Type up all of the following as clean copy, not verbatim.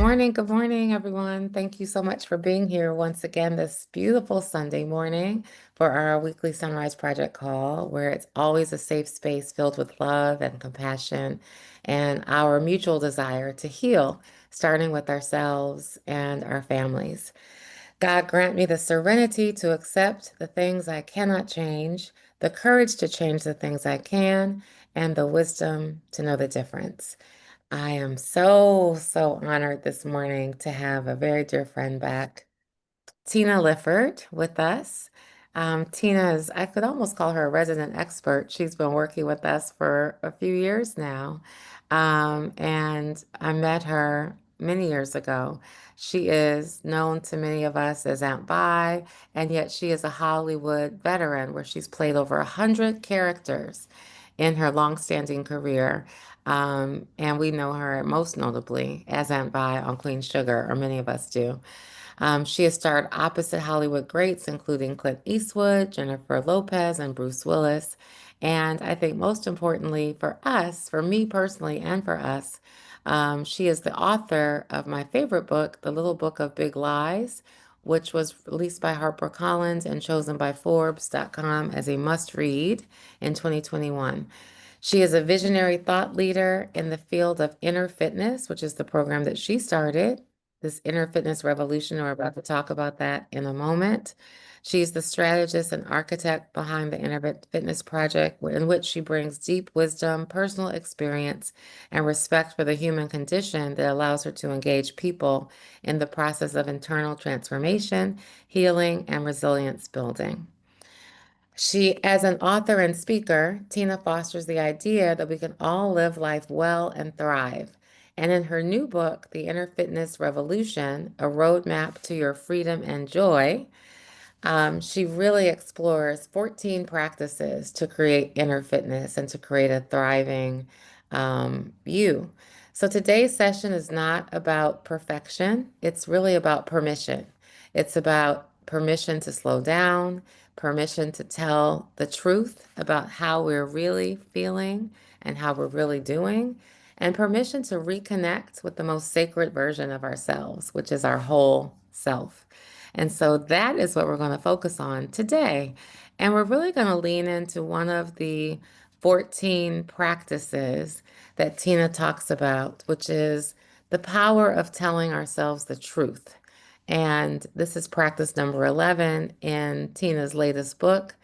Good morning, everyone. Thank you so much for being here once again this beautiful Sunday morning for our weekly Sunrise Project call, where it's always a safe space filled with love and compassion and our mutual desire to heal, starting with ourselves and our families. God grant me the serenity to accept the things I cannot change, the courage to change the things I can, and the wisdom to know the difference. I am so honored this morning to have a very dear friend back, Tina Lifford, with us. Tina is, I could almost call her a resident expert. She's been working with us for a few years now. And I met her many years ago. She is known to many of us as Aunt Vi, and yet she is a Hollywood veteran where she's played over 100 characters in her longstanding career. And we know her most notably as Aunt Vi on Queen Sugar, or many of us do. She has starred opposite Hollywood greats, including Clint Eastwood, Jennifer Lopez, and Bruce Willis. And I think most importantly for us, for me personally, and for us, she is the author of my favorite book, The Little Book of Big Lies, which was released by HarperCollins and chosen by Forbes.com as a must read in 2021. She is a visionary thought leader in the field of inner fitness, which is the program that she started, this inner fitness revolution. We're about to talk about that in a moment. She's the strategist and architect behind the Inner Fitness Project, in which she brings deep wisdom, personal experience, and respect for the human condition that allows her to engage people in the process of internal transformation, healing, and resilience building. As an author and speaker, Tina fosters the idea that we can all live life well and thrive. And in her new book, The Inner Fitness Revolution, A Roadmap to Your Freedom and Joy, she really explores 14 practices to create inner fitness and to create a thriving you. So today's session is not about perfection, it's really about permission. It's about permission to slow down, permission to tell the truth about how we're really feeling and how we're really doing, and permission to reconnect with the most sacred version of ourselves, which is our whole self. And so that is what we're going to focus on today. And we're really going to lean into one of the 14 practices that Tina talks about, which is the power of telling ourselves the truth. And this is practice number 11 in Tina's latest book.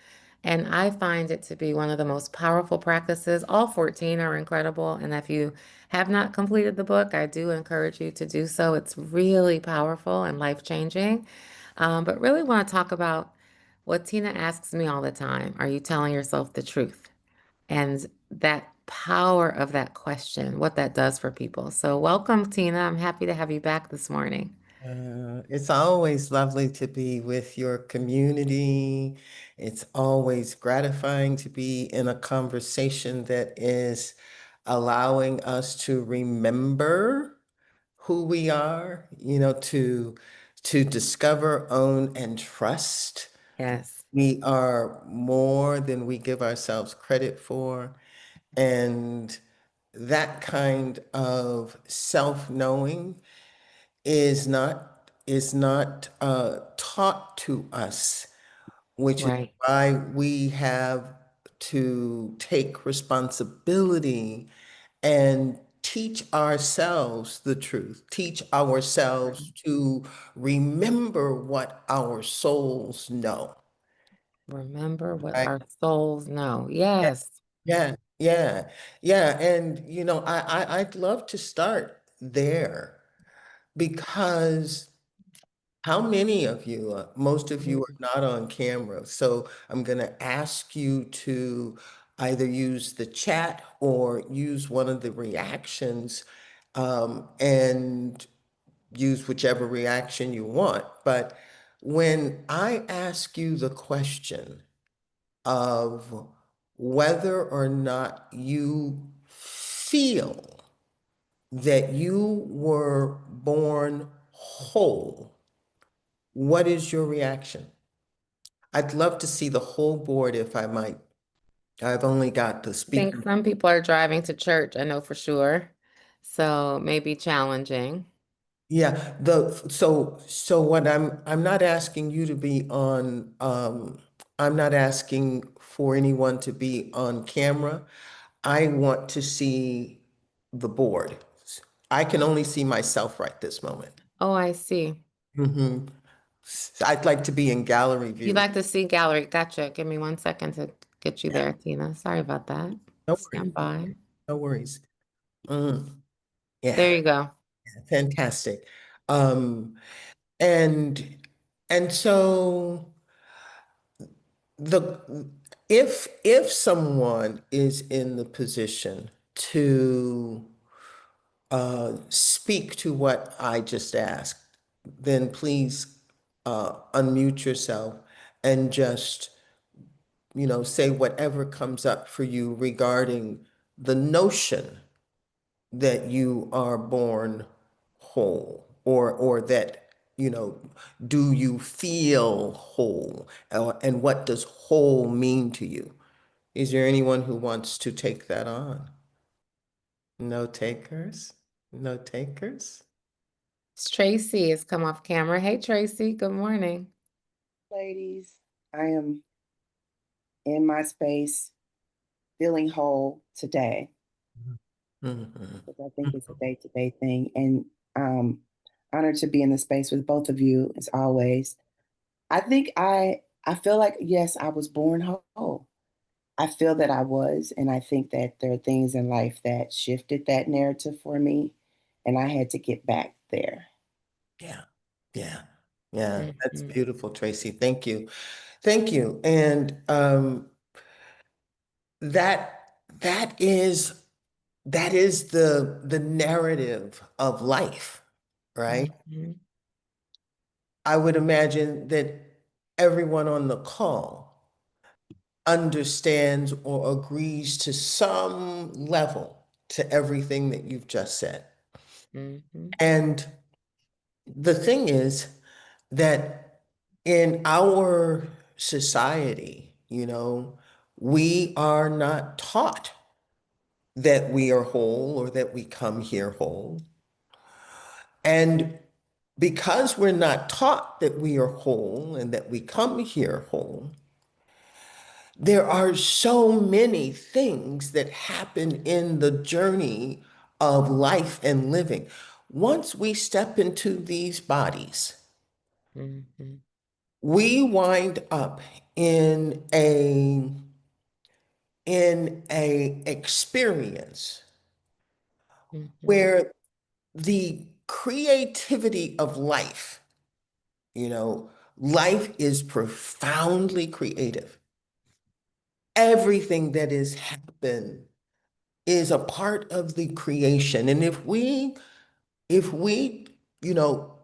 And I find it to be one of the most powerful practices. All 14 are incredible. And if you have not completed the book, I do encourage you to do so. It's really powerful and life-changing. But really want to talk about what Tina asks me all the time. Are you telling yourself the truth? And that power of that question, what that does for people. So welcome, Tina. I'm happy to have you back this morning. It's always lovely to be with your community. It's always gratifying to be in a conversation that is allowing us to remember who we are, to discover, own, and trust. Yes, We are more than we give ourselves credit for. And that kind of self-knowing is not taught to us, which is right. why we have to take responsibility and teach ourselves the truth, teach ourselves to remember what our souls know. Remember what Right? our souls know. Yes. Yeah, yeah, yeah. And I'd love to start there because how many of you, most of you are not on camera, so I'm going to ask you to either use the chat or use one of the reactions, and use whichever reaction you want. But when I ask you the question of whether or not you feel that you were born whole, what is your reaction? I'd love to see the whole board if I might. I've only got the I think speaker. some people are driving to church, I know for sure. So maybe challenging. Yeah, so what I'm not asking you to be on I'm not asking for anyone to be on camera. I want to see the board. I can only see myself right this moment. Oh, I see. hmm I'd like to be in gallery You'd view. like to see gallery. Gotcha. Give me 1 second to get you Yeah, there, Tina. Sorry about that. no Stand worries. by. No worries. Mm, There yeah, you go. fantastic. Um, and and so the if someone is in the position to speak to what I just asked, then please unmute yourself and just, say whatever comes up for you regarding the notion that you are born whole, or that, do you feel whole? And what does whole mean to you? Is there anyone who wants to take that on? No takers? No takers? It's Tracy has come off camera. Hey, Tracy. Good morning. Ladies, I am in my space feeling whole today Mhm. because I think it's a day to day thing. And um, honored to be in the space with both of you as always. I feel like, yes, I was born whole. I feel that I was. And I think that there are things in life that shifted that narrative for me. And I had to get back there. Yeah, yeah, yeah. That's Mhm. beautiful, Tracy. Thank you. Thank you. And that that is that is the narrative of life, right? Mhm. I would imagine that everyone on the call understands or agrees to some level to everything that you've just said. Mhm. And the thing is that in our society, we are not taught that we are whole or that we come here whole. And because we're not taught that we are whole and that we come here whole, there are so many things that happen in the journey of life and living. Once we step into these bodies, Mhm. we wind up in a experience Mhm. where the creativity of life, life is profoundly creative. Everything that has happened is a part of the creation. And if we, you know,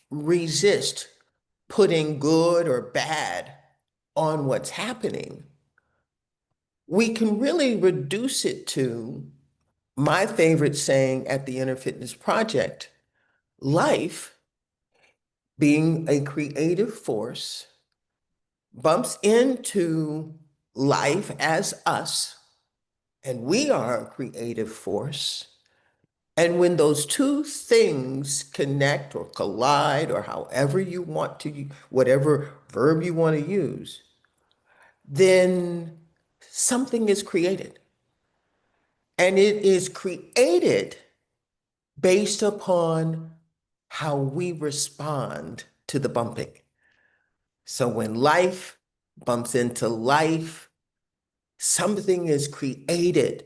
resist putting good or bad on what's happening, we can really reduce it to my favorite saying at the Inner Fitness Project: life, being a creative force, bumps into life as us, and we are a creative force. And when those two things connect or collide, or however you want to, whatever verb you want to use, then something is created. And it is created based upon how we respond to the bumping. So when life bumps into life, something is created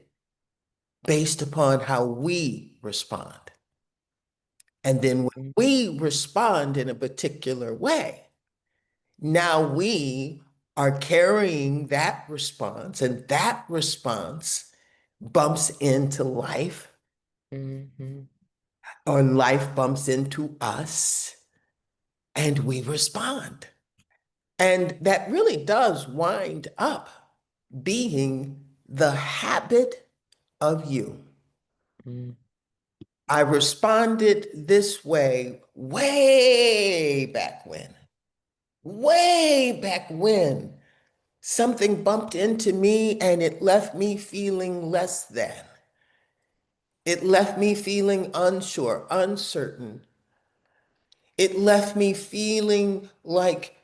based upon how we respond. And then when Mhm. we respond in a particular way, now we are carrying that response, and that response bumps into life, Mhm. or life bumps into us, and we respond. And that really does wind up being the habit of you. Mhm. I responded this way back when. Way back when something bumped into me and it left me feeling less than. It left me feeling unsure, uncertain. It left me feeling like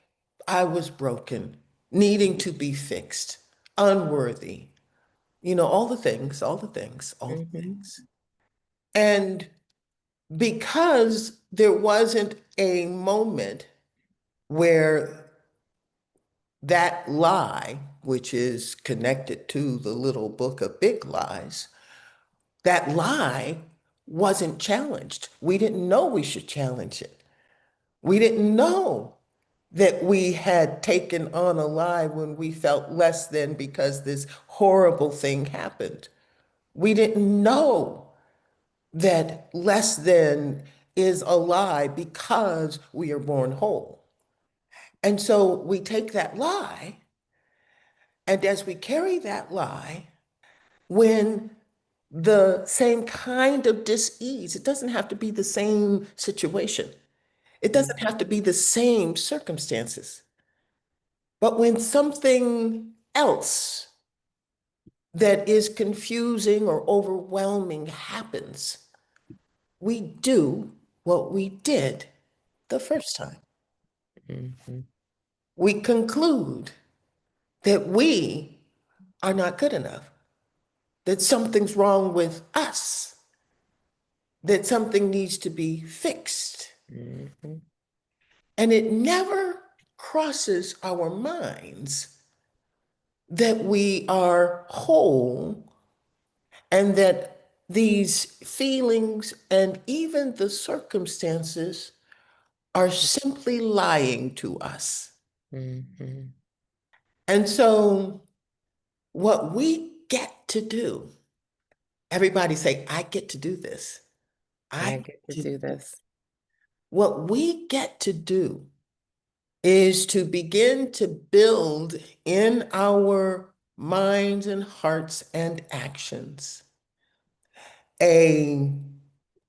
I was broken, needing to be fixed, unworthy. You know, all the things, all the things, all the Mm-hmm. things. And because there wasn't a moment where that lie, which is connected to the little book of big lies, that lie wasn't challenged. We didn't know we should challenge it. We didn't know that we had taken on a lie when we felt less than because this horrible thing happened. We didn't know that less than is a lie because we are born whole. And so we take that lie, and as we carry that lie, when the same kind of dis-ease, it doesn't have to be the same situation, it doesn't have to be the same circumstances, but when something else that is confusing or overwhelming happens, we do what we did the first time. Mm-hmm. We conclude that we are not good enough, that something's wrong with us, that something needs to be fixed. Mm-hmm. And it never crosses our minds that we are whole and that these feelings and even the circumstances are simply lying to us. Mm-hmm. And so, what we get to do, everybody say, I get to do this. I I get to get to, do this. what we get to do is to begin to build in our minds and hearts and actions a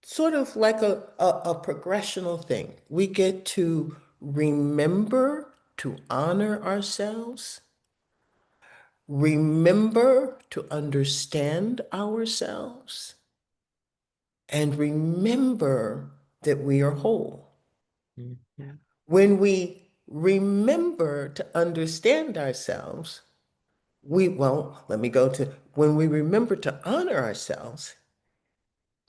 sort of like a progressional thing. We get to remember to honor ourselves, remember to understand ourselves, and remember that we are whole. Mm-hmm. When we remember to understand ourselves, let me go to when we remember to honor ourselves,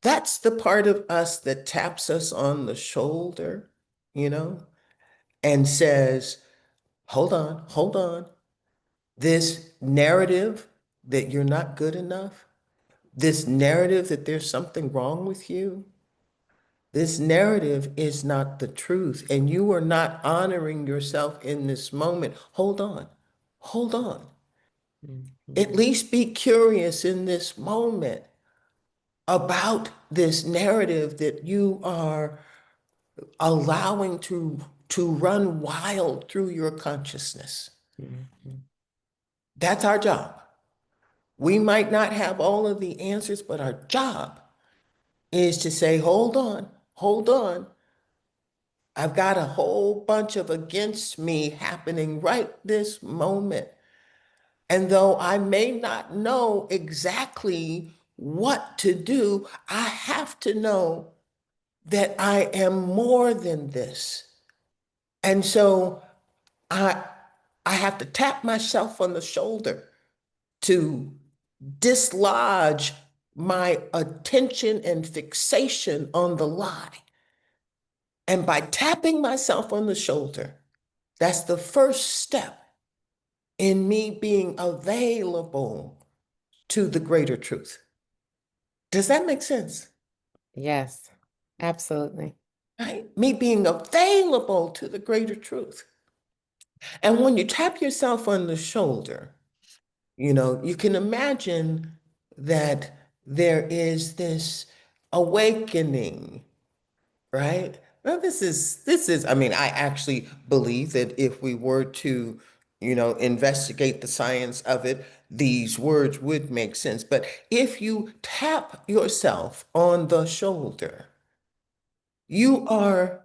that's the part of us that taps us on the shoulder, you know, and says, hold on. This narrative that you're not good enough, this narrative that there's something wrong with you, this narrative is not the truth, and you are not honoring yourself in this moment. Hold on, hold on. Mm-hmm. At least be curious in this moment about this narrative that you are allowing to run wild through your consciousness. Mm-hmm. That's our job. We might not have all of the answers, but our job is to say, hold on, hold on. I've got a whole bunch of against me happening right this moment. And though I may not know exactly what to do, I have to know that I am more than this. And so I I have to tap myself on the shoulder to dislodge my attention and fixation on the lie. And by tapping myself on the shoulder, that's the first step in me being available to the greater truth. Does that make sense? Yes, absolutely. Right? Me being available to the greater truth. And when you tap yourself on the shoulder, you know, you can imagine that there is this awakening, right? Well, I mean, I actually believe that if we were to, you know, investigate the science of it, these words would make sense. But if you tap yourself on the shoulder, you are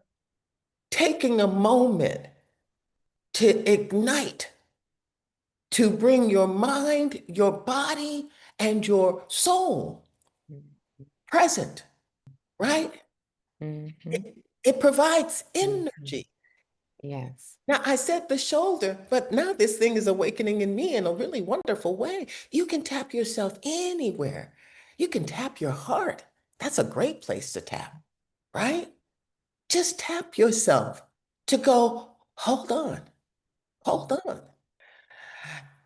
taking a moment to ignite, to bring your mind, your body, and your soul present, right? Mm-hmm. It provides Mhm. energy. Yes. Now, I said the shoulder, but now this thing is awakening in me in a really wonderful way. You can tap yourself anywhere. You can tap your heart. That's a great place to tap, right? Just tap yourself to go, hold on, hold on.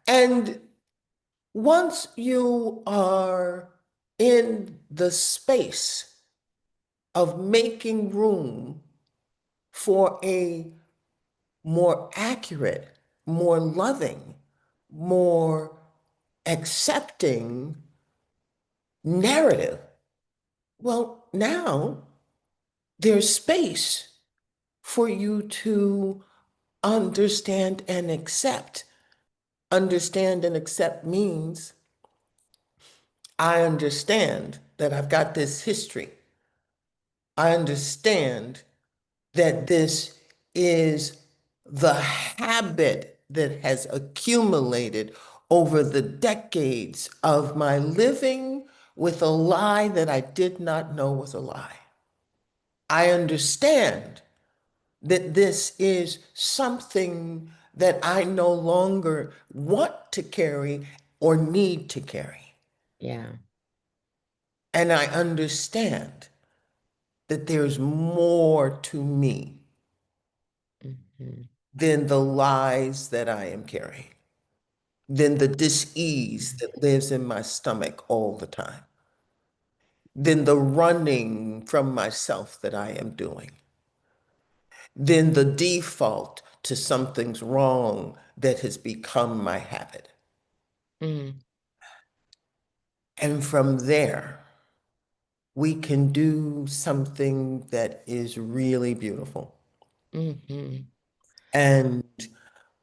And once you are in the space of making room for a more accurate, more loving, more accepting narrative, well, now there's space for you to understand and accept. Understand and accept means I understand that I've got this history. I understand that this is the habit that has accumulated over the decades of my living with a lie that I did not know was a lie. I understand that this is something that I no longer want to carry or need to carry. Yeah. And I understand that there's more to me Mm-hmm. than the lies that I am carrying, than the dis-ease that lives in my stomach all the time, than the running from myself that I am doing, than the default to something's wrong that has become my habit. Mm-hmm. And from there, we can do something that is really beautiful. Mm-hmm. And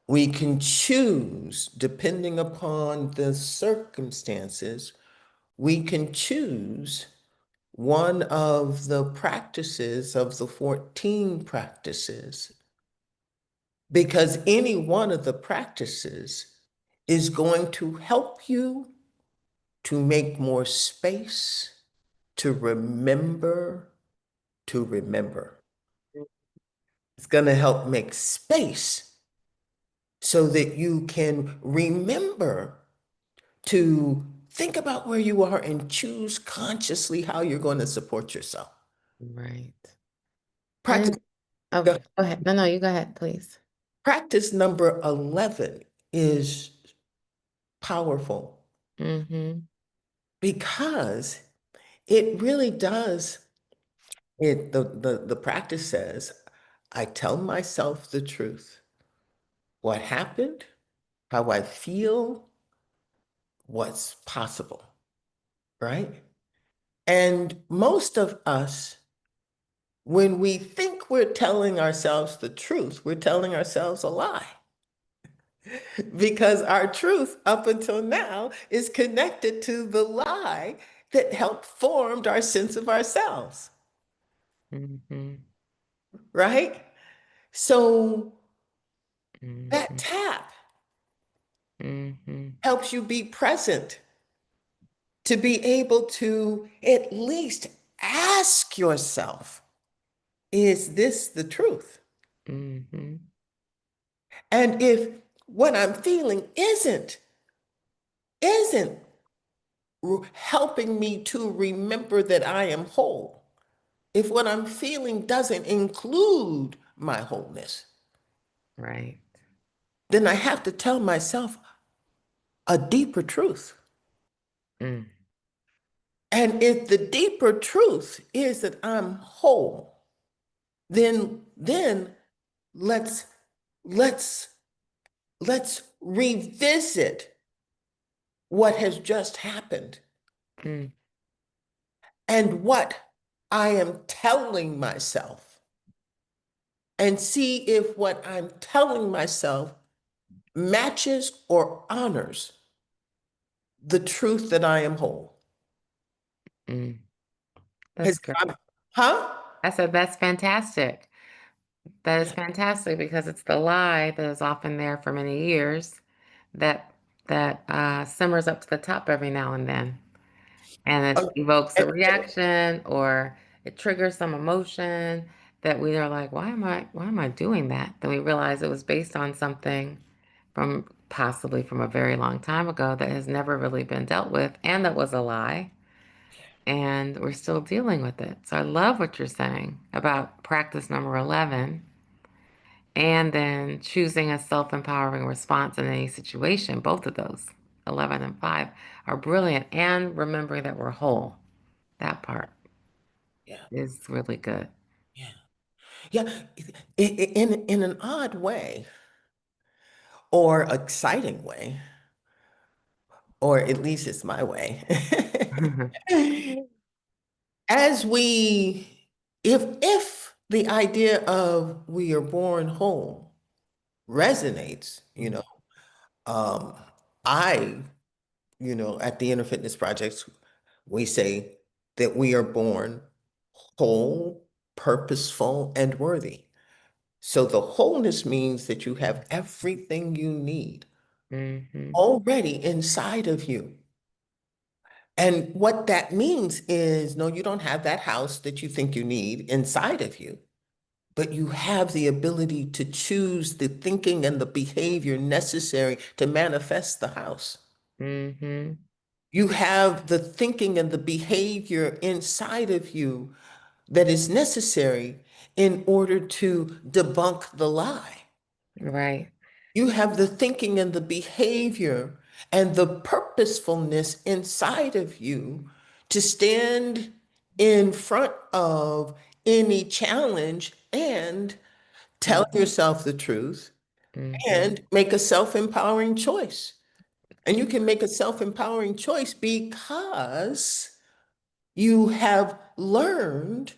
we can choose, depending upon the circumstances, we can choose one of the practices of the 14 practices, because any one of the practices is going to help you to make more space, to remember, to remember. It's going to help make space so that you can remember to think about where you are and choose consciously how you're going to support yourself. Right. Practice, And oh, go- go ahead. No, you go ahead, please. practice number 11 is powerful Mm-hmm. because it really does. The practice says, I tell myself the truth. What happened, how I feel, what's possible, right? And most of us, when we think we're telling ourselves the truth, we're telling ourselves a lie. Because our truth up until now is connected to the lie that helped formed our sense of ourselves, Mm-hmm. right? So that Mm-hmm. tap Mm-hmm. helps you be present, to be able to at least ask yourself, is this the truth? Mm-hmm. And if what I'm feeling isn't helping me to remember that I am whole, if what I'm feeling doesn't include my wholeness, Right. then I have to tell myself a deeper truth. Mm. And if the deeper truth is that I'm whole, then let's let's let's revisit what has just happened Mm. and what I am telling myself, and see if what I'm telling myself matches or honors the truth that I am whole. Mm. That's Because great. huh? I said that's fantastic. That is fantastic because it's the lie that is often there for many years that simmers up to the top every now and then. And it Oh, evokes a and- reaction or it triggers some emotion that we are like, why am I doing that? Then we realize it was based on something from possibly from a very long time ago that has never really been dealt with and that was a lie. And we're still dealing with it. So I love what you're saying about practice number 11 and then choosing a self-empowering response in any situation. Both of those, 11 and 5, are brilliant. And remembering that we're whole. That part yeah, is really good. yeah, yeah. In an odd way or exciting way, or at least it's my way. As we, if the idea of we are born whole resonates, um, I, at the Inner Fitness Projects, we say that we are born whole, purposeful, and worthy. So the wholeness means that you have everything you need Mm-hmm. already inside of you. And what that means is, no, you don't have that house that you think you need inside of you, but you have the ability to choose the thinking and the behavior necessary to manifest the house. Mm-hmm. You have the thinking and the behavior inside of you that is necessary in order to debunk the lie. Right. You have the thinking and the behavior and the purposefulness inside of you to stand in front of any challenge and tell yourself the truth Mm-hmm. and make a self-empowering choice. And you can make a self-empowering choice because you have learned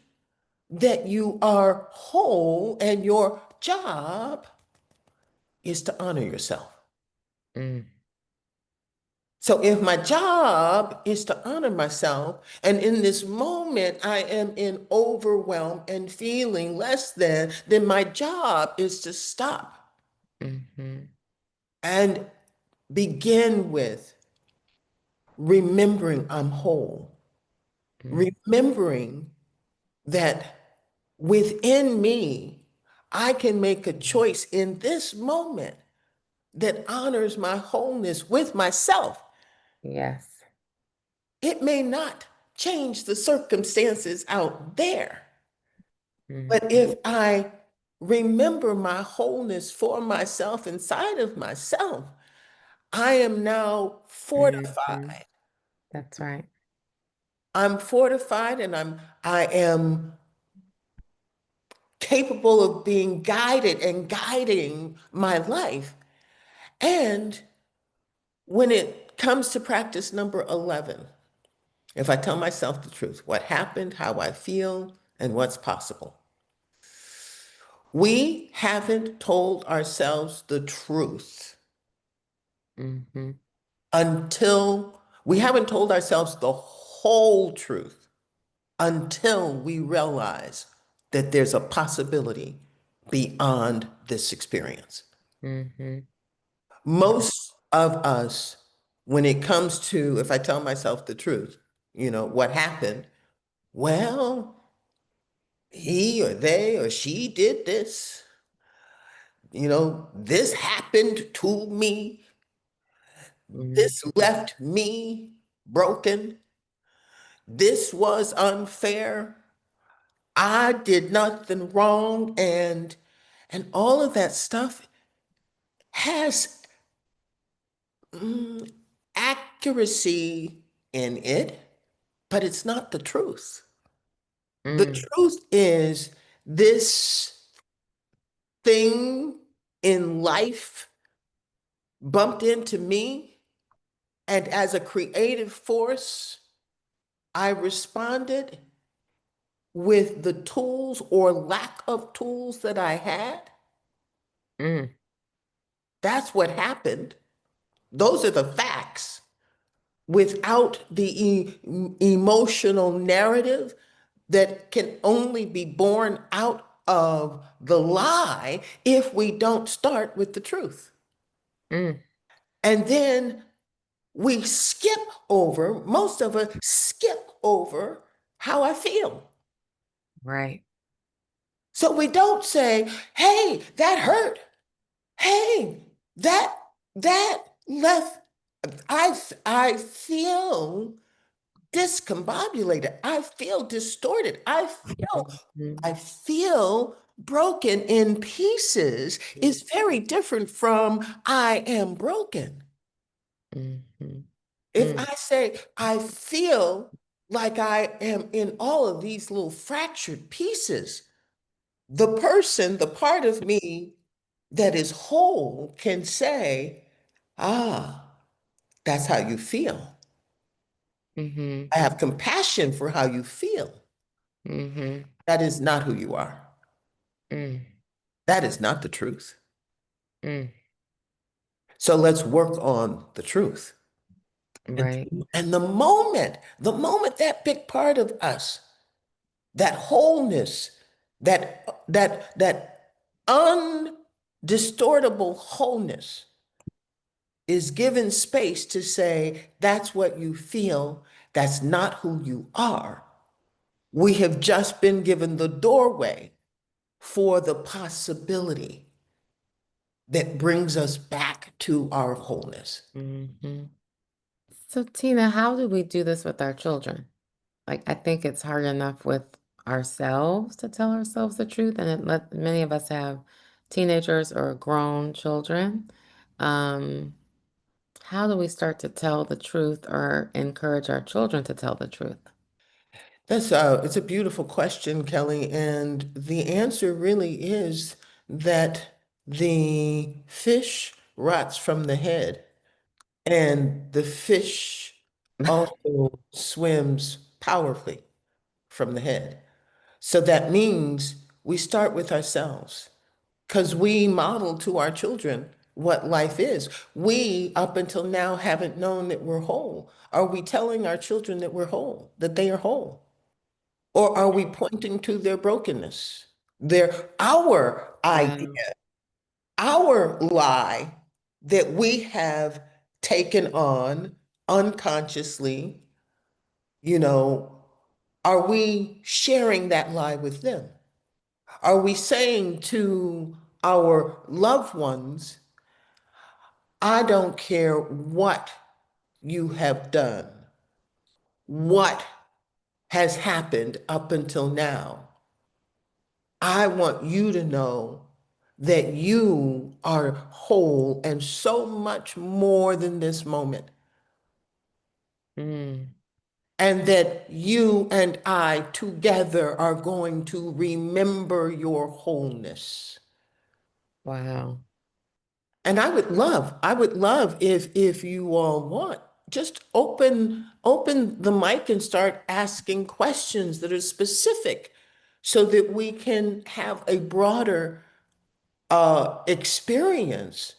that you are whole and your job is to honor yourself. Mm. So if my job is to honor myself, and in this moment I am in overwhelm and feeling less than, then my job is to stop Mm-hmm. and begin with remembering I'm whole, Mm. remembering that within me, I can make a choice in this moment that honors my wholeness with myself. Yes. It may not change the circumstances out there, Mm. but if I remember my wholeness for myself inside of myself, I am now Mm-hmm. fortified. That's right. I'm fortified and I am capable of being guided and guiding my life. And when it comes to practice number 11, if I tell myself the truth, what happened, how I feel, and what's possible, we haven't told ourselves the truth Mm-hmm. until we haven't told ourselves the whole truth until we realize that there's a possibility beyond this experience. Mm-hmm. Most of us, when it comes to, if I tell myself the truth, what happened? Well, he or they or she did this. This happened to me. Mm-hmm. This left me broken. This was unfair. I did nothing wrong. And all of that stuff has mm, accuracy in it, but it's not the truth. The Mm. truth is this thing in life bumped into me, and as a creative force, I responded with the tools or lack of tools that I had. Mm. That's what happened. Those are the facts. Without the emotional narrative that can only be born out of the lie if we don't start with the truth. Mm. And then we skip over, most of us skip over how I feel. Right. So we don't say, hey, that hurt. Hey, that left, I feel discombobulated. I feel distorted. Mhm. I feel broken in pieces is very different from I am broken. Mhm. If Mm. I say I feel like I am in all of these little fractured pieces, the person, the part of me that is whole can say, ah, that's how you feel. Mhm. I have compassion for how you feel. Mhm. That is not who you are. Mm. That is not the truth. Mm. So let's work on the truth. And, Right. and the moment that big part of us, that wholeness, that undistortable wholeness is given space to say, that's what you feel, that's not who you are. We have just been given the doorway for the possibility that brings us back to our wholeness. Mhm. So, Tina, how do we do this with our children? Like, I think it's hard enough with ourselves to tell ourselves the truth, and many of us have teenagers or grown children. Um, how do we start to tell the truth or encourage our children to tell the truth? It's a beautiful question, Kelly, and the answer really is that the fish rots from the head, and the fish also swims powerfully from the head. So that means we start with ourselves because we model to our children what life is. We, up until now, haven't known that we're whole. Are we telling our children that we're whole, that they are whole? Or are we pointing to their brokenness, our idea, Wow. our lie that we have taken on unconsciously, you know, are we sharing that lie with them? Are we saying to our loved ones, I don't care what you have done, what has happened up until now? I want you to know that you are whole and so much more than this moment. Mm. And that you and I together are going to remember your wholeness. Wow. And I would love if you all want, just open the mic and start asking questions that are specific so that we can have a broader experience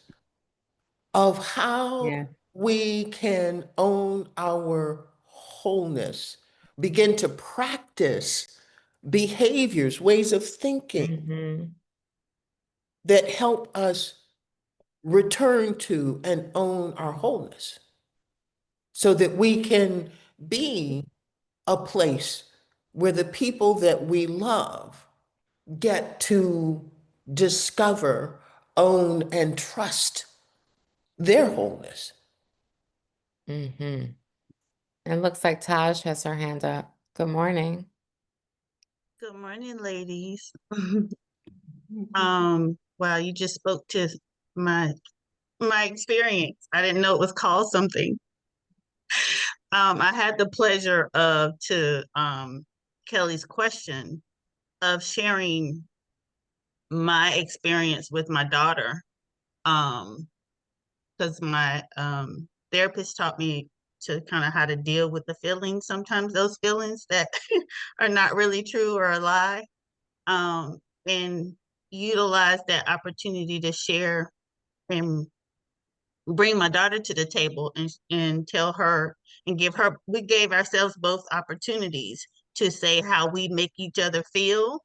of how Yeah. we can own our wholeness, begin to practice behaviors, ways of thinking Hmm. that help us return to and own our wholeness so that we can be a place where the people that we love get to discover, own, and trust their wholeness. Hmm. It looks like Taj has her hand up. Good morning. Good morning, ladies. Wow, you just spoke to my my experience. I didn't know it was called something. I had the pleasure of to Kelly's question of sharing my experience with my daughter. Because my therapist taught me to kind of how to deal with the feelings, sometimes those feelings that are not really true or a lie. And utilize that opportunity to share and bring my daughter to the table and tell her and give her, we gave ourselves both opportunities to say how we make each other feel,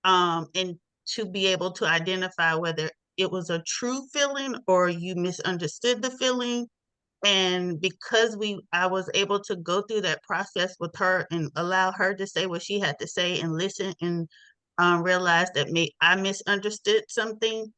and to be able to identify whether it was a true feeling or you misunderstood the feeling, And because I was able to go through that process with her and allow her to say what she had to say and listen and realize that I misunderstood something,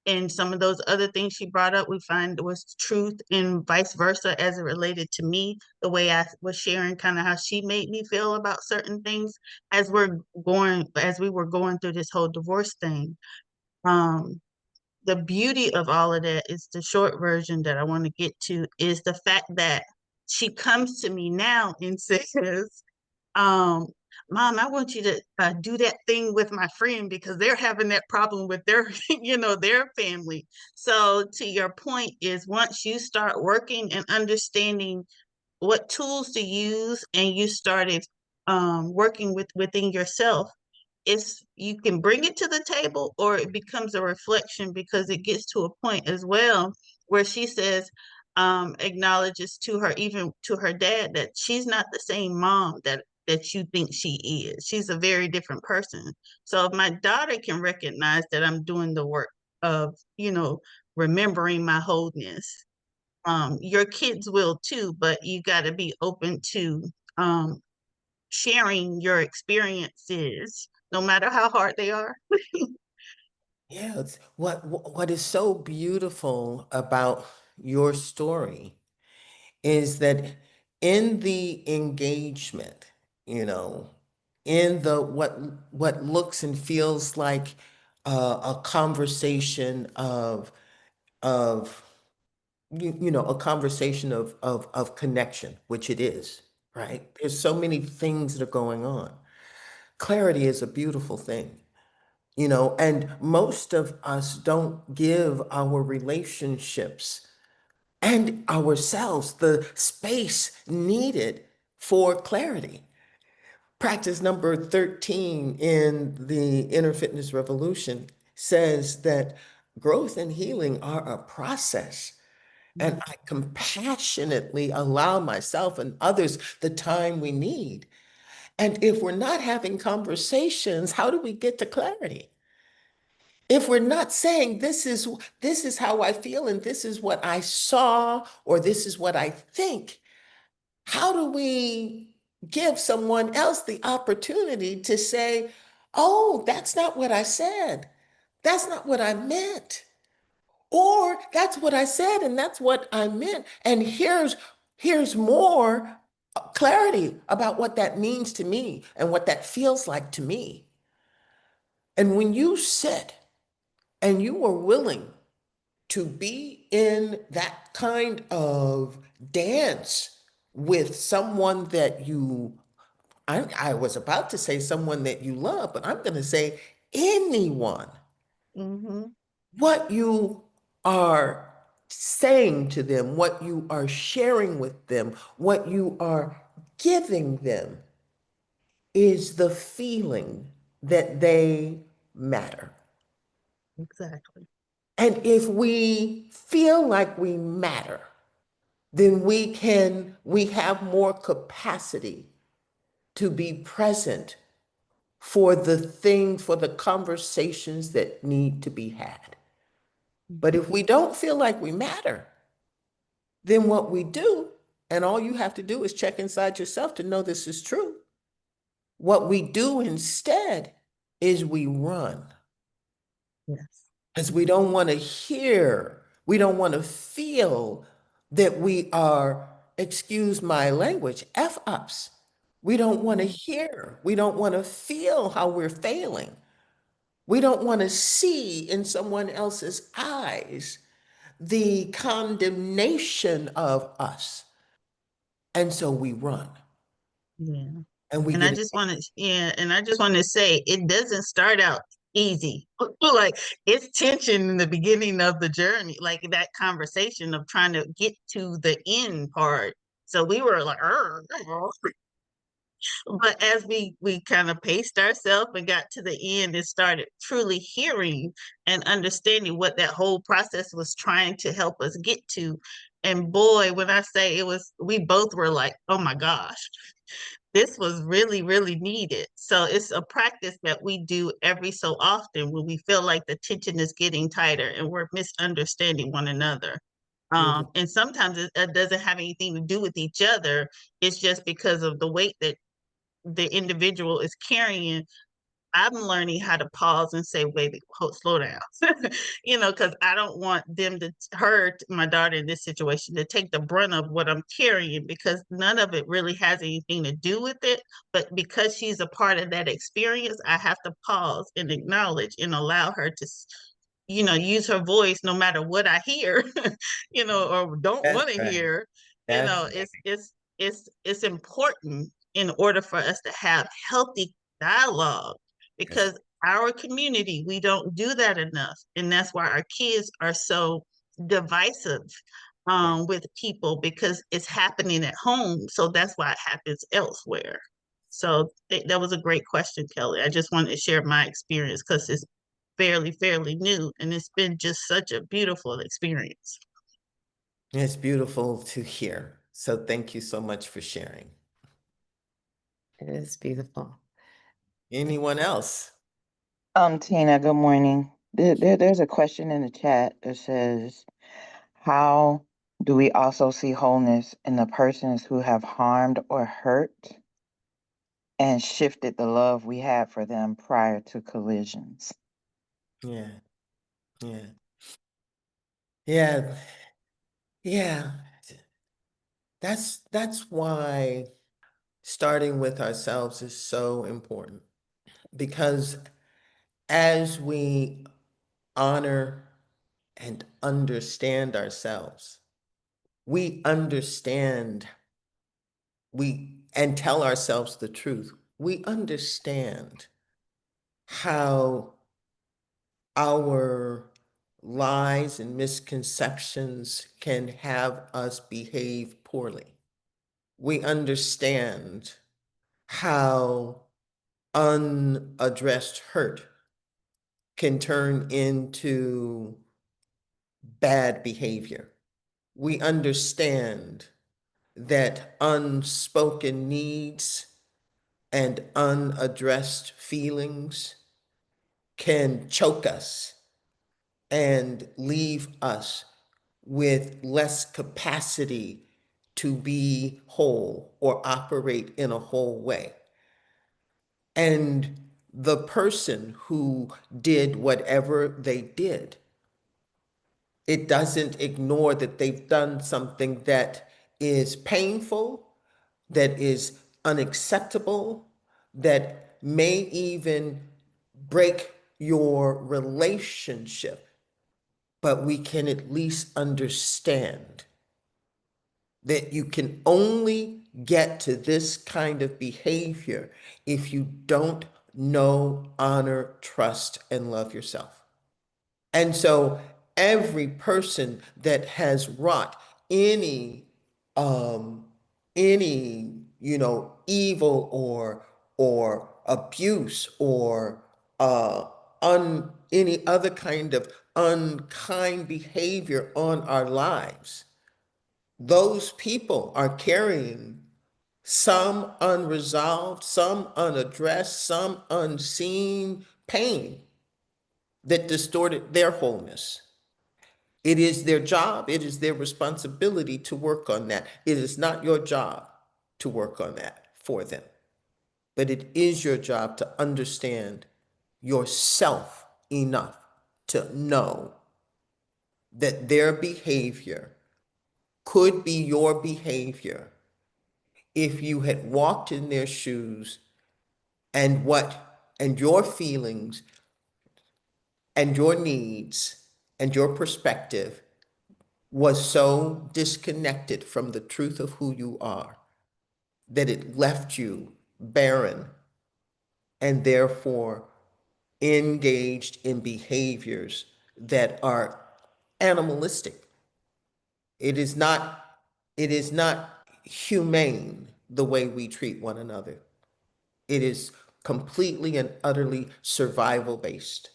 and some of those other things she brought up, we find was truth, and vice versa as it related to me, the way I was sharing kind of how she made me feel about certain things as we were going through this whole divorce thing. The beauty of all of that is the short version that I want to get to is the fact that she comes to me now and says, um, Mom, I want you to do that thing with my friend because they're having that problem with their, their family. So to your point is once you start working and understanding what tools to use and you started working within yourself, you can bring it to the table or it becomes a reflection because it gets to a point as well where she says, acknowledges to her, even to her dad, that she's not the same mom that you think she is. She's a very different person. So if my daughter can recognize that I'm doing the work of, remembering my wholeness, your kids will too, but you got to be open to sharing your experiences, no matter how hard they are. Yeah, what is so beautiful about your story is that in the engagement, you know, in the what looks and feels like a conversation of a conversation of connection, which it is, right? There's so many things that are going on. Clarity is a beautiful thing. And most of us don't give our relationships and ourselves the space needed for clarity. Practice number 13 in the Inner Fitness Revolution says that growth and healing are a process. And I compassionately allow myself and others the time we need. And if we're not having conversations, how do we get to clarity? If we're not saying this is how I feel and this is what I saw or this is what I think, how do we give someone else the opportunity to say, oh, that's not what I said. That's not what I meant. Or that's what I said and that's what I meant. And here's more clarity about what that means to me and what that feels like to me. And when you sit and you are willing to be in that kind of dance with someone that I was about to say someone that you love, but I'm going to say anyone, Mm-hmm. what you are saying to them, what you are sharing with them, what you are giving them is the feeling that they matter. Exactly. And if we feel like we matter, then we have more capacity to be present for the conversations that need to be had. But if we don't feel like we matter, then what we do, and all you have to do is check inside yourself to know this is true. What we do instead is we run. Yes. Because we don't want to hear, we don't want to feel that we are, excuse my language, F ups. We don't want to hear, we don't want to feel how we're failing. We don't want to see in someone else's eyes the condemnation of us. And so we run Yeah. and we And I get it. just want to, and I just want to say it doesn't start out easy. Like it's tension in the beginning of the journey, like that conversation of trying to get to the end part. So we were like, but as we kind of paced ourselves and got to the end and started truly hearing and understanding what that whole process was trying to help us get to. And boy, when I say it was, we both were like, oh my gosh, this was really, really needed. So it's a practice that we do every so often when we feel like the tension is getting tighter and we're misunderstanding one another. And sometimes it doesn't have anything to do with each other. It's just because of the weight that the individual is carrying. I'm learning how to pause and say, wait, slow down. Because I don't want them to hurt my daughter in this situation to take the brunt of what I'm carrying, because none of it really has anything to do with it. But because she's a part of that experience, I have to pause and acknowledge and allow her to, use her voice no matter what I hear, or don't That's want to right. hear. That's It's important in order for us to have healthy dialogue, because our community, we don't do that enough. And that's why our kids are so divisive with people, because it's happening at home. So that's why it happens elsewhere. So that was a great question, Kelly. I just wanted to share my experience because it's fairly new, and it's been just such a beautiful experience. It's beautiful to hear. So thank you so much for sharing. It is beautiful. Anyone else? Tina, good morning. There's a question in the chat that says, how do we also see wholeness in the persons who have harmed or hurt and shifted the love we had for them prior to collisions? Yeah. Yeah. Yeah. Yeah. That's why starting with ourselves is so important, because as we honor and understand ourselves, we understand, and tell ourselves the truth. We understand how our lies and misconceptions can have us behave poorly. We understand how unaddressed hurt can turn into bad behavior. We understand that unspoken needs and unaddressed feelings can choke us and leave us with less capacity to be whole or operate in a whole way. And the person who did whatever they did, it doesn't ignore that they've done something that is painful, that is unacceptable, that may even break your relationship. But we can at least understand that you can only get to this kind of behavior if you don't know, honor, trust, and love yourself. And so every person that has wrought any um evil or abuse or any other kind of unkind behavior on our lives, those people are carrying some unresolved, some unaddressed, some unseen pain that distorted their wholeness. It is their job, it is their responsibility to work on that. It is not your job to work on that for them, but it is your job to understand yourself enough to know that their behavior could be your behavior if you had walked in their shoes, and your feelings and your needs and your perspective was so disconnected from the truth of who you are that it left you barren and therefore engaged in behaviors that are animalistic. It is not, it is not humane the way we treat one another. It is completely and utterly survival based.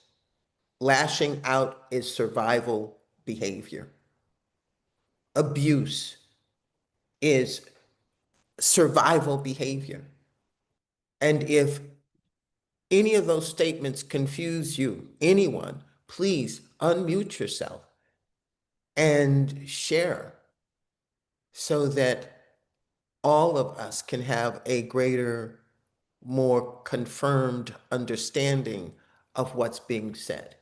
Lashing out is survival behavior. Abuse is survival behavior. And if any of those statements confuse you, anyone, please unmute yourself and share so that all of us can have a greater, more confirmed understanding of what's being said.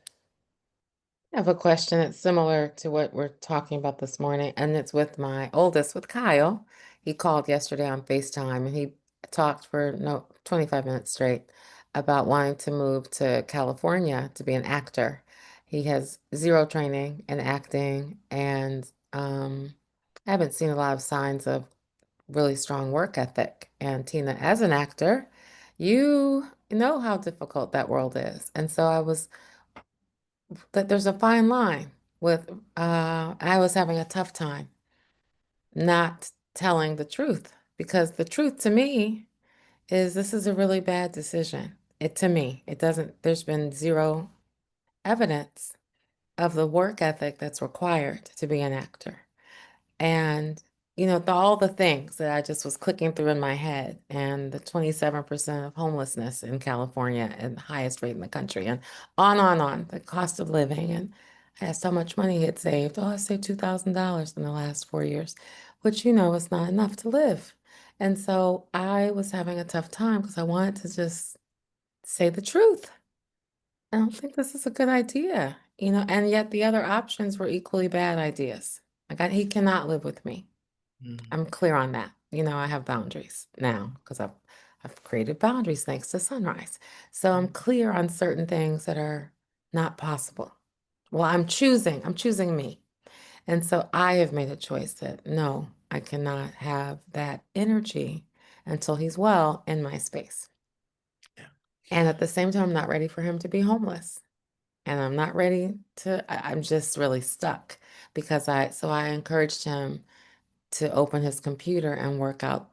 I have a question that's similar to what we're talking about this morning, and it's with my oldest, with Kyle. He called yesterday on FaceTime and he talked for 25 minutes straight about wanting to move to California to be an actor. He has zero training in acting, and I haven't seen a lot of signs of really strong work ethic. And Tina, as an actor, you know how difficult that world is. And so that there's a fine line with, I was having a tough time not telling the truth, because the truth to me is this is a really bad decision. To me, it doesn't, there's been zero evidence of the work ethic that's required to be an actor. And, all the things that I just was clicking through in my head, and the 27% of homelessness in California and the highest rate in the country, and on, the cost of living. And I asked how much money he had saved. Oh, I saved $2,000 in the last 4 years, which, is not enough to live. And so I was having a tough time because I wanted to just say the truth. I don't think this is a good idea, and yet the other options were equally bad ideas. He cannot live with me. I'm clear on that. I have boundaries now because I've created boundaries thanks to SonRise. So I'm clear on certain things that are not possible. Well, I'm choosing me. And so I have made a choice that no, I cannot have that energy until he's well in my space. And at the same time, I'm not ready for him to be homeless. And I'm not ready I'm just really stuck because I encouraged him to open his computer and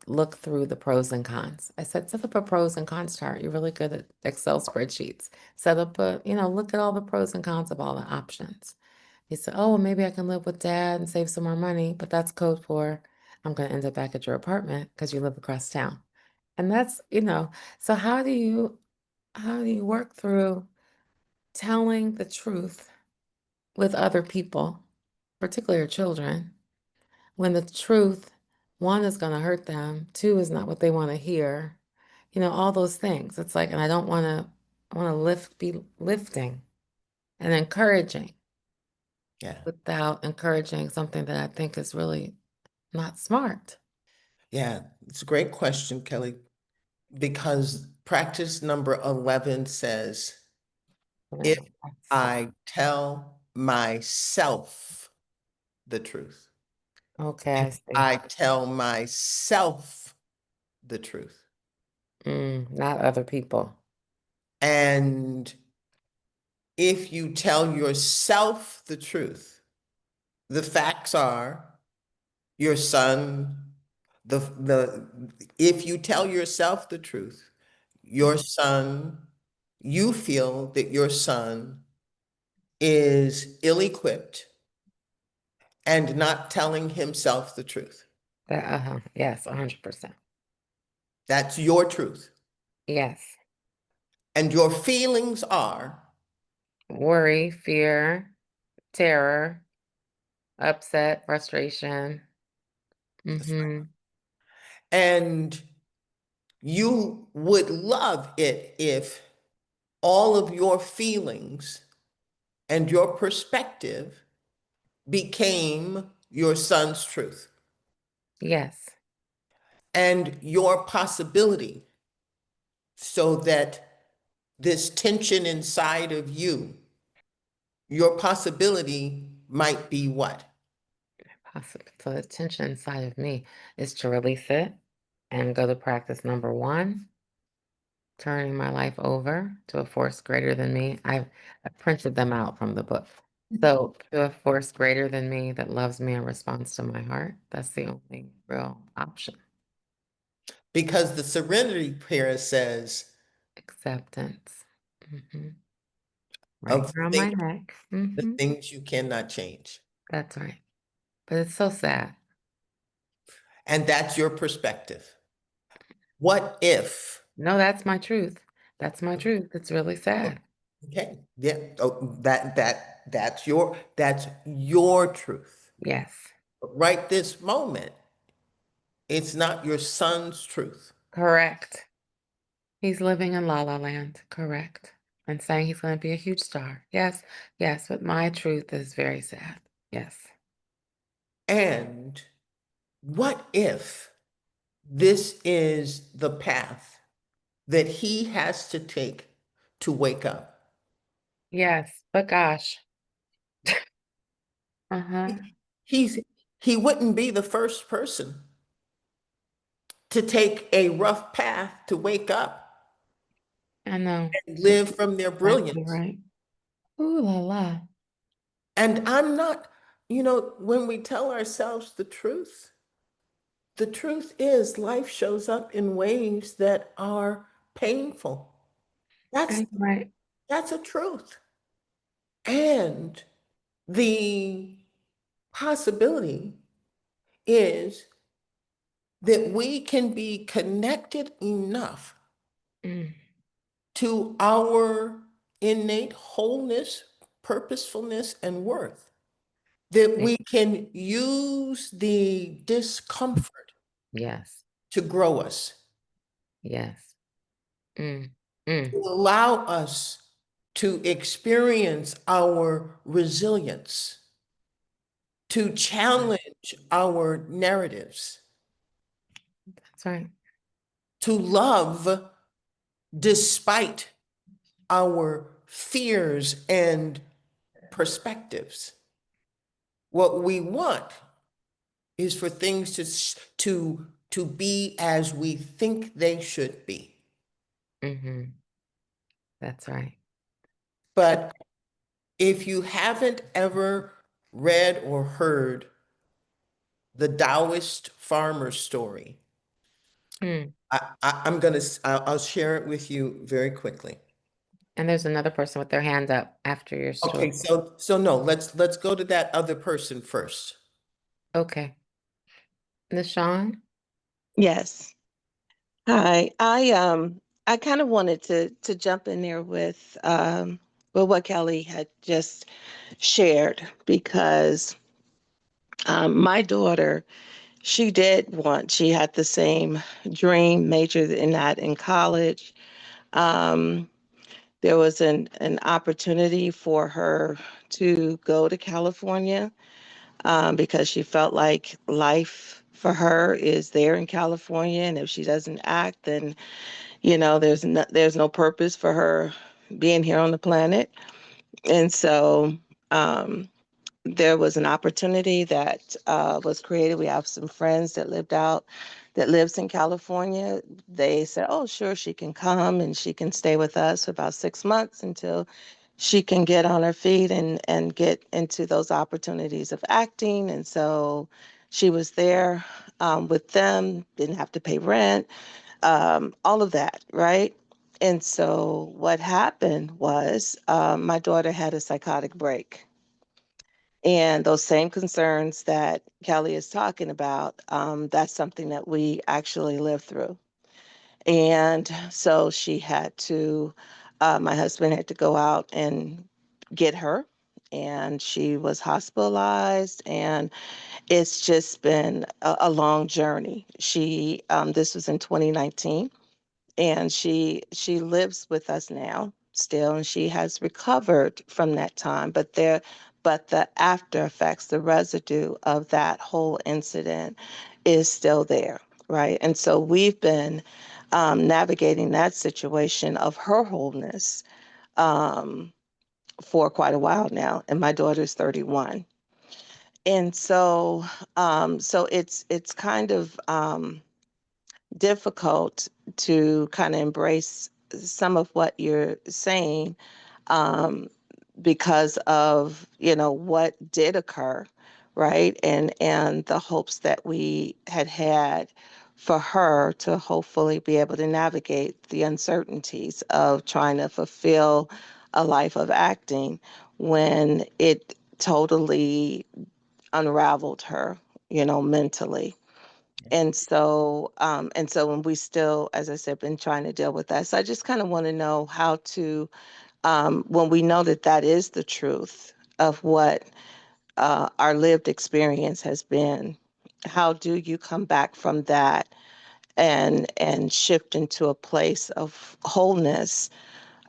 look through the pros and cons. I said, set up a pros and cons chart. You're really good at Excel spreadsheets. Set up look at all the pros and cons of all the options. He said, oh, well, maybe I can live with dad and save some more money, but that's code for I'm going to end up back at your apartment because you live across town. And that's, so how do you work through telling the truth with other people, particularly your children, when the truth, one, is going to hurt them, two, is not what they want to hear, all those things. It's like, and I want to be lifting and encouraging Yeah. without encouraging something that I think is really not smart. Yeah, it's a great question, Kelly, because practice number 11 says, if I tell myself the truth, Okay, I see. I tell myself the truth. Not other people. And if you tell yourself the truth, the facts are your son, if you tell yourself the truth, your son, you feel that your son is ill-equipped and not telling himself the truth. Yes, 100%. That's your truth. Yes. And your feelings are Worry, fear, terror, upset, frustration. and you would love it if all of your feelings and your perspective became your son's truth Yes. and your possibility, so that this tension inside of you, your possibility might be what? Possible. So the tension inside of me is to release it and go to practice number one, turning my life over to a force greater than me. I printed them out from the book. So to a force greater than me that loves me and responds to my heart, that's the only real option. Because the serenity prayer says, Acceptance. Right of here on my things, neck. the things you cannot change. That's right. But it's so sad. And that's your perspective. What if? No, that's my truth. That's my truth. It's really sad. Okay, yeah, oh, that that's your truth. Yes. But right this moment, it's not your son's truth. Correct. He's living in La La Land. Correct. And saying he's going to be a huge star. Yes. Yes. But my truth is very sad. Yes. And what if this is the path that he has to take to wake up? Yes. But gosh. Uh-huh. He wouldn't be the first person to take a rough path to wake up I know. and live from their Exactly brilliance. right. Ooh la la. And I'm not, when we tell ourselves the truth is life shows up in ways that are painful. That's Right. that's a truth. And the possibility is that we can be connected enough Mm. to our innate wholeness, purposefulness, and worth that we can use the discomfort Yes. to grow us, Yes. Mm. Mm. to allow us to experience our resilience, to challenge our narratives, That's right. to love despite our fears and perspectives. What we want is for things to be as we think they should be. Mm-hmm. That's right. But if you haven't ever read or heard the Taoist farmer story, Mm. I'll share it with you very quickly. And there's another person with their hand up after your story. Okay, so no, let's go to that other person first. Okay. Nishan? Yes. Hi. I kind of wanted to jump in there with what Kelly had just shared because my daughter, she had the same dream, majored in that in college. Um, there was an opportunity for her to go to California because she felt like life for her is there in California, and if she doesn't act, then there's no purpose for her being here on the planet. And so um, there was an opportunity that was created. We have some friends that lives in California. They said, "Oh, sure, she can come and she can stay with us for about 6 months until she can get on her feet and get into those opportunities of acting." And so she was there with them, didn't have to pay rent, all of that, right? And so what happened was my daughter had a psychotic break. And those same concerns that Kelly is talking about, that's something that we actually lived through. And so my husband had to go out and get her, and she was hospitalized, and it's just been a long journey. This was in 2019, and she lives with us now still, and she has recovered from that time, but the after effects, the residue of that whole incident is still there, right? And so we've been navigating that situation of her wholeness um, for quite a while now, and my daughter's 31. And so it's kind of difficult to kind of embrace some of what you're saying um, because of what did occur, right? And the hopes that we had for her to hopefully be able to navigate the uncertainties of trying to fulfill a life of acting when it totally unraveled her, mentally. And so when we still, as I said, been trying to deal with that. So I just kind of want to know how to, when we know that that is the truth of what our lived experience has been. How do you come back from that and shift into a place of wholeness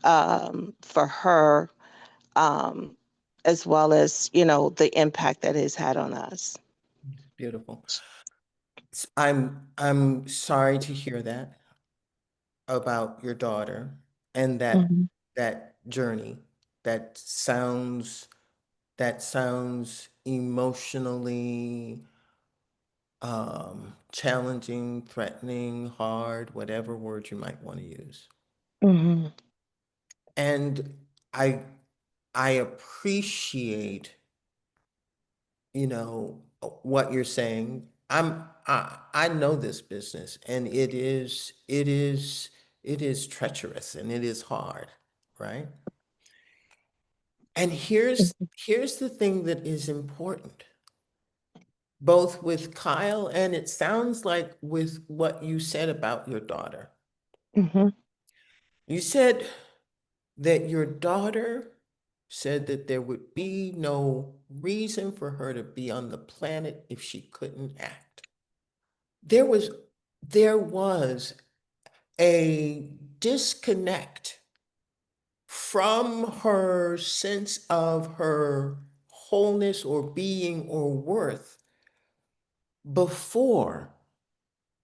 for her, um, as well as, you know, the impact that it's had on us? Beautiful. I'm sorry to hear that about your daughter and Mhm. that journey. That sounds emotionally challenging, threatening, hard, whatever word you might want to use. Mhm. And I I appreciate, what you're saying. I know this business, and it is treacherous and it is hard, right? And here's the thing that is important, both with Kyle and it sounds like with what you said about your daughter. Mhm. You said that your daughter said that there would be no reason for her to be on the planet if she couldn't act. There was there was a disconnect from her sense of her wholeness or being or worth before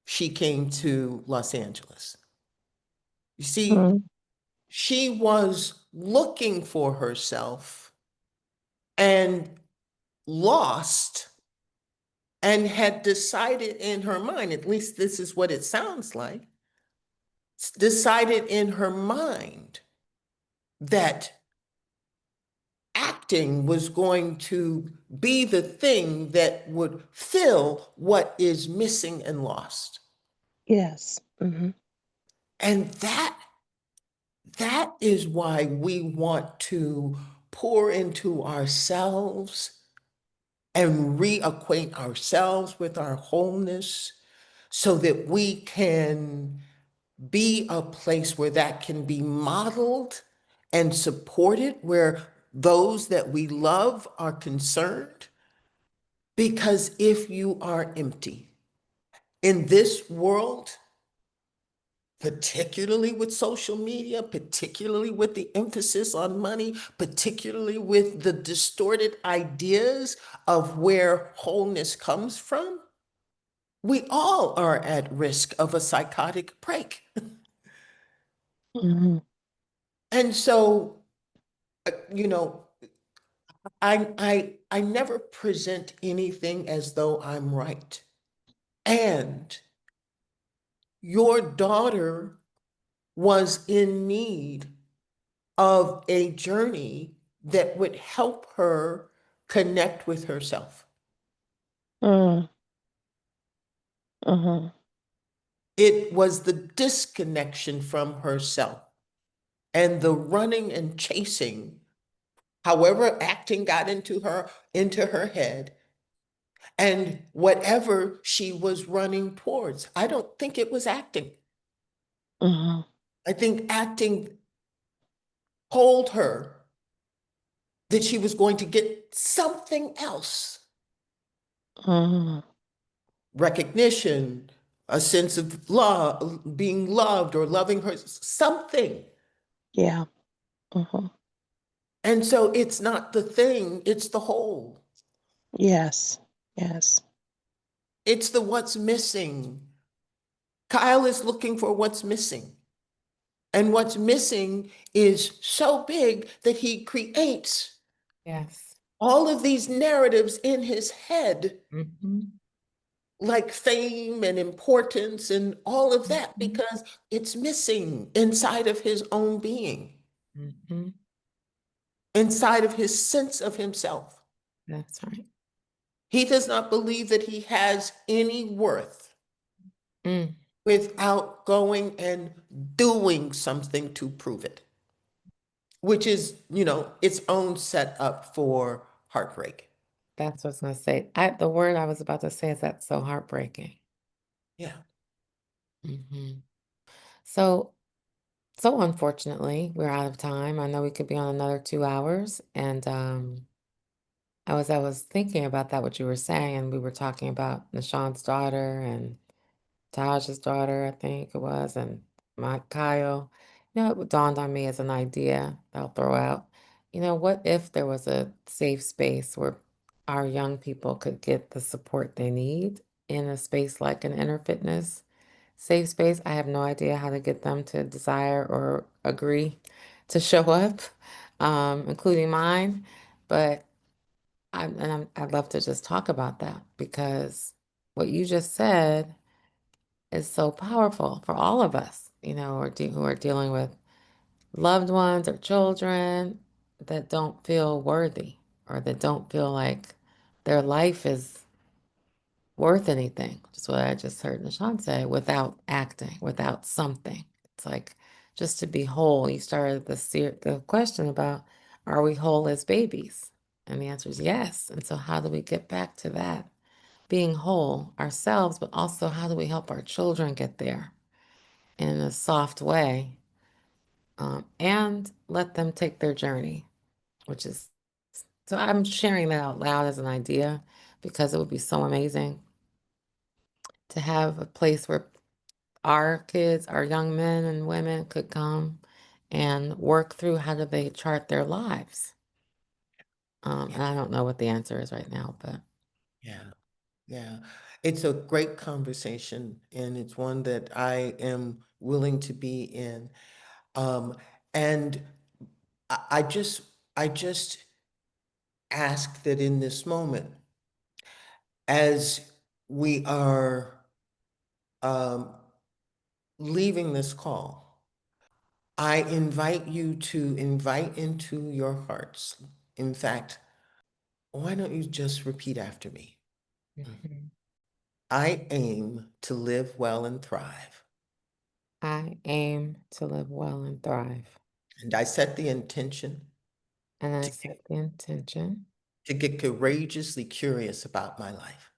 she came to Los Angeles. You see, Mhm. she was looking for herself and lost and had decided in her mind, at least this is what it sounds like, decided in her mind that acting was going to be the thing that would fill what is missing and lost. Yes. Mhm. And that is why we want to pour into ourselves and reacquaint ourselves with our wholeness so that we can be a place where that can be modeled and supported, where those that we love are concerned. Because if you are empty in this world, particularly with social media, particularly with the emphasis on money, particularly with the distorted ideas of where wholeness comes from, we all are at risk of a psychotic break. Mhm. And so, you know, I never present anything as though I'm right. And your daughter was in need of a journey that would help her connect with herself. Mhm. Mhm. It was the disconnection from herself and the running and chasing, however acting got into her head, and whatever she was running towards. I don't think it was acting. Mhm. I think acting told her that she was going to get something else, Mhm. recognition, a sense of love, being loved or loving her, something. Yeah. Mhm. And so it's not the thing, it's the whole. Yes. Yes. It's the what's missing. Kyle is looking for what's missing. And what's missing is so big that he creates Yes. all of these narratives in his head, Mhm. like fame and importance and all of that, Mhm. because it's missing inside of his own being, Mhm. inside of his sense of himself. That's right. He does not believe that he has any worth Mm. without going and doing something to prove it, which is, its own setup for heartbreak. That's what I was gonna say. The word I was about to say is that's so heartbreaking. Yeah. Mhm. So unfortunately, we're out of time. I know we could be on another 2 hours, and I was thinking about that, what you were saying, and we were talking about Nashawn's daughter and Taj's daughter, I think it was, and my Kyle. It dawned on me as an idea that I'll throw out. What if there was a safe space where our young people could get the support they need in a space like an inner fitness safe space? I have no idea how to get them to desire or agree to show up, including mine, but I'd love to just talk about that because what you just said is so powerful for all of us, who are dealing with loved ones or children that don't feel worthy or that don't feel like their life is worth anything. Just what I just heard Nishan say, without acting, without something. It's like just to be whole. You started the question about, are we whole as babies? And the answer is yes. And so how do we get back to that? Being whole ourselves, but also how do we help our children get there in a soft way, and let them take their journey, which is, so I'm sharing that out loud as an idea because it would be so amazing to have a place where our kids, our young men and women could come and work through how do they chart their lives. And I don't know what the answer is right now, but Yeah. Yeah. It's a great conversation, and it's one that I am willing to be in. And I just ask that in this moment, as we are um, leaving this call, I invite you to invite into your hearts. In fact, why don't you just repeat after me? mhm. I aim to live well and thrive. I aim to live well and thrive. And I set the intention And I to, set the intention to get courageously curious about my life,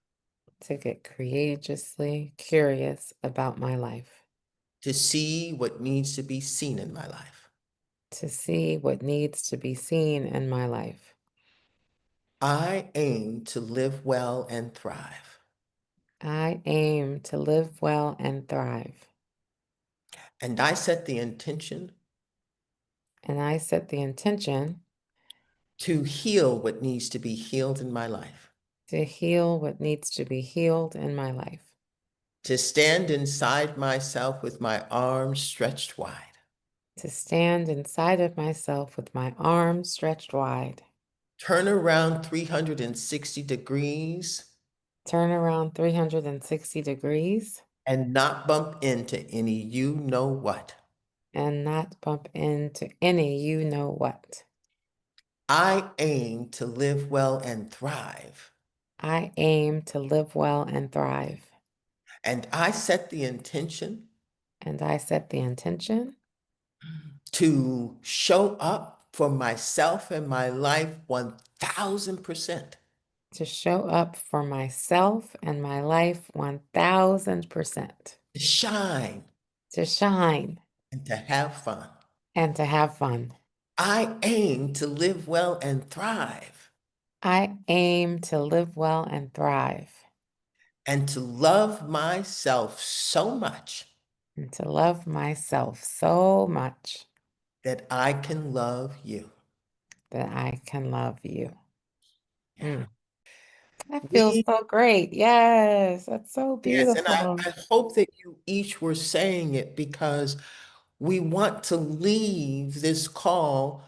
to get courageously curious about my life, to see what needs to be seen in my life. to see what needs to be seen in my life. I aim to live well and thrive. I aim to live well and thrive. And I set the intention And I set the intention to heal what needs to be healed in my life, to heal what needs to be healed in my life, to stand inside myself with my arms stretched wide, to stand inside of myself with my arms stretched wide, turn around 360 degrees, turn around 360 degrees, and not bump into any you know what. and not bump into any you know what. I aim to live well and thrive. I aim to live well and thrive. And I set the intention And I set the intention to show up for myself and my life 1000%, to show up for myself and my life 1000%, to shine to shine and to have fun. and to have fun. I aim to live well and thrive I aim to live well and thrive and to love myself so much and to love myself so much that I can love you. that I can love you. Yeah. That feels We, so great. Yes, that's so yes, and beautiful. I hope that you each were saying it because we want to leave this call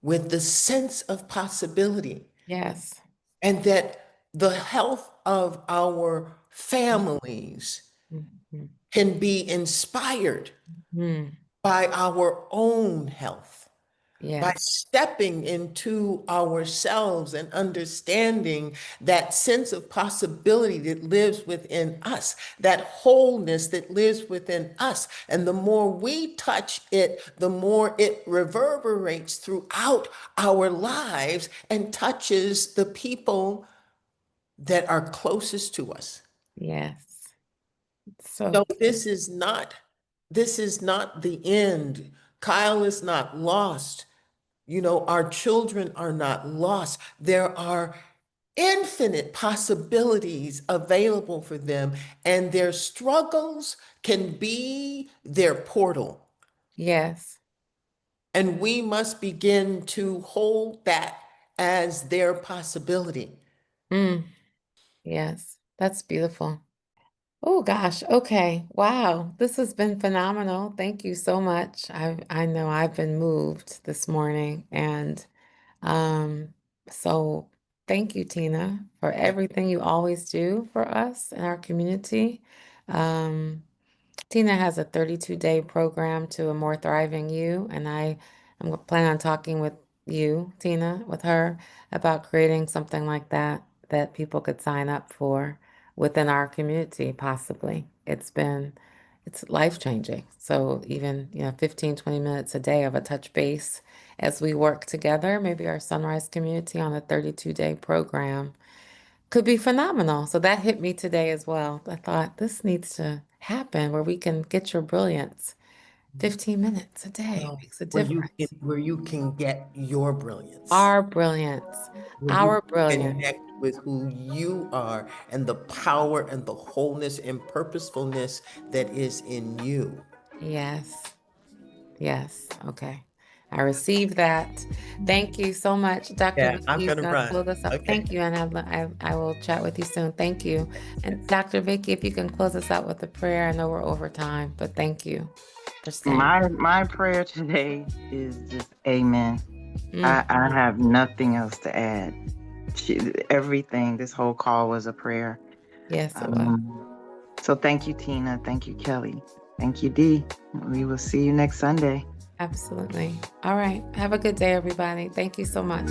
with the sense of possibility Yes. and that the health of our families Mhm. can be inspired Mhm. by our own health, by Yes. stepping into ourselves and understanding that sense of possibility that lives within us, that wholeness that lives within us. And the more we touch it, the more it reverberates throughout our lives and touches the people that are closest to us. Yes. So So this is not the end. Kyle is not lost. You know, our children are not lost. There are infinite possibilities available for them, and their struggles can be their portal. Yes. And we must begin to hold that as their possibility. Mm. Yes. That's beautiful. Oh gosh. Okay. Wow. This has been phenomenal. Thank you so much. I know I've been moved this morning, and um so thank you, Tina, for everything you always do for us in our community. Um Tina has a 32-day program to a more thriving you, and I'm planning on talking with you, Tina, with her about creating something like that that people could sign up for within our community, possibly. It's life-changing. So even, 15, 20 minutes a day of a touch base as we work together, maybe our Sunrise community on a 32-day program could be phenomenal. So that hit me today as well. I thought this needs to happen where we can get your brilliance. 15 minutes a day Well, makes a difference. where you can get your brilliance, Our brilliance, where you our brilliance. connect with who you are and the power and the wholeness and purposefulness that is in you. Yes, yes. Okay. I received that. Thank you so much, Dr. Yeah, I'm Vicky. gonna Gonna run. close us up. Okay. Thank you, and I will chat with you soon. Thank you. And Dr. Vicky, if you can close us out with a prayer. I know we're over time, but thank you for staying. My prayer today is just amen. Mm, I have nothing else to add. Everything, this whole call was a prayer. yes, it was. Um, so thank you, Tina. Thank you, Kelly. Thank you, Dee. We will see you next Sunday. Absolutely. All right. Have a good day, everybody. Thank you so much.